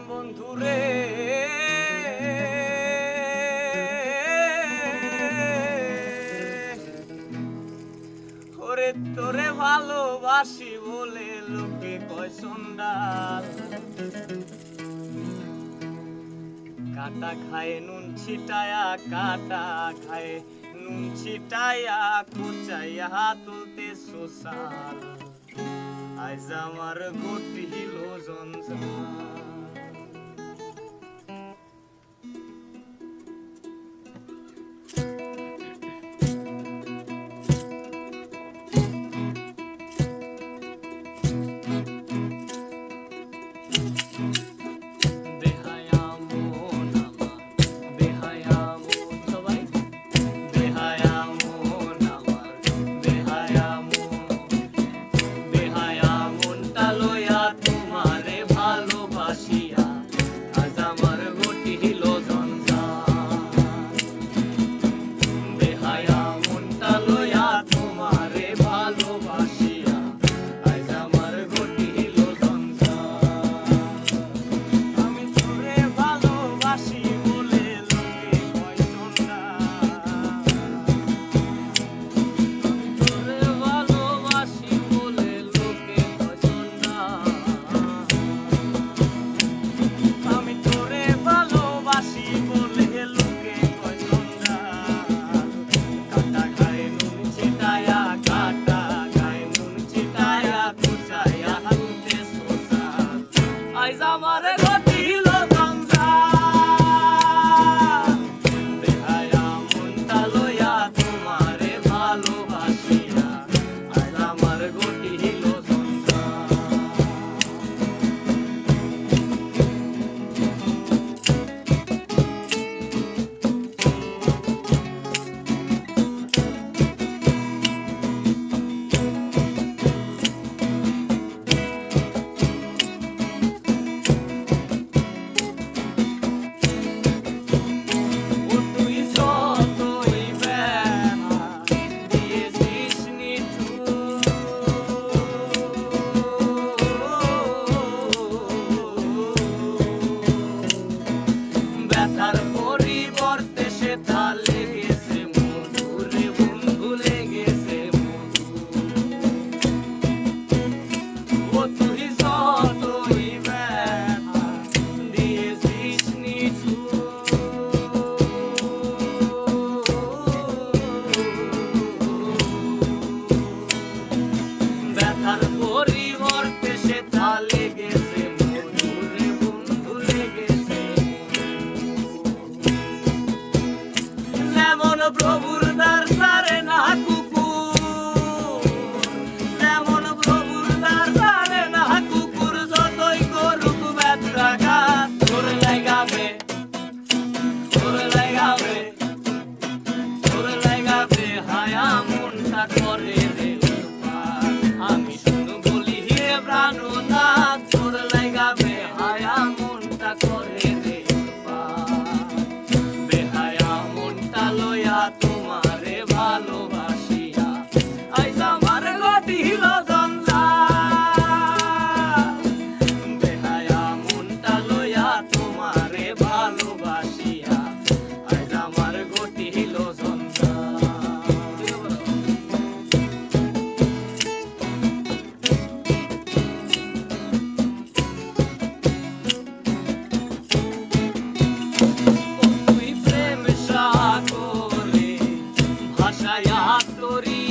বন্ধুরে ওরে তোরে ভালোবাসি বলে লোকে কয় সন্ডাল, কাটা খায় নুন ছিটায়া, কাটা খায় নুন ছিটায়া, কুচাইয়া তুলতে সোসাল, আজ আমার ঘটিল জঞ্জাল। প্রভুর দ্বার সারে না কুকুর, যেমন প্রভুর দ্বার সারে না কুকুর, যতই করুক ব্যত্রাঘাত, তোর লাগাবে, তোর লাগাবে, তোর লাগাবে, হায়া মনটা করে রে উৎপাত, আমি শুধু বলি হে প্রাণনাথ, তোর লাগাবে, হায়া মনটা করে রে উৎপাত, বেহায়া মনটা লয়া তোমারে ভালোবাসিয়া আইজ আমার ঘটিল জঞ্জাল, বেহায়া মনটা লয়া তোমারে ভালোবাসিয়া আইজ আমার ঘটিল জঞ্জাল। তুই প্রেম সাগরে ভাসায়া তোরি